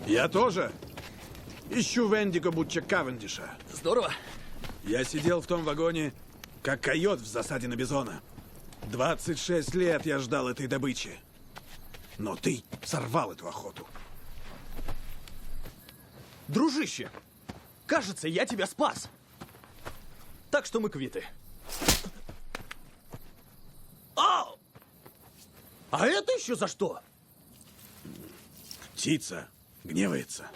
Я тоже. Ищу Вендиго Бутча Кавендиша. Здорово. Я сидел в том вагоне, как койот в засаде на бизона. 26 лет я ждал этой добычи. Но ты сорвал эту охоту. Дружище, кажется, я тебя спас. Так что мы квиты. Ау! А это еще за что? Птица гневается.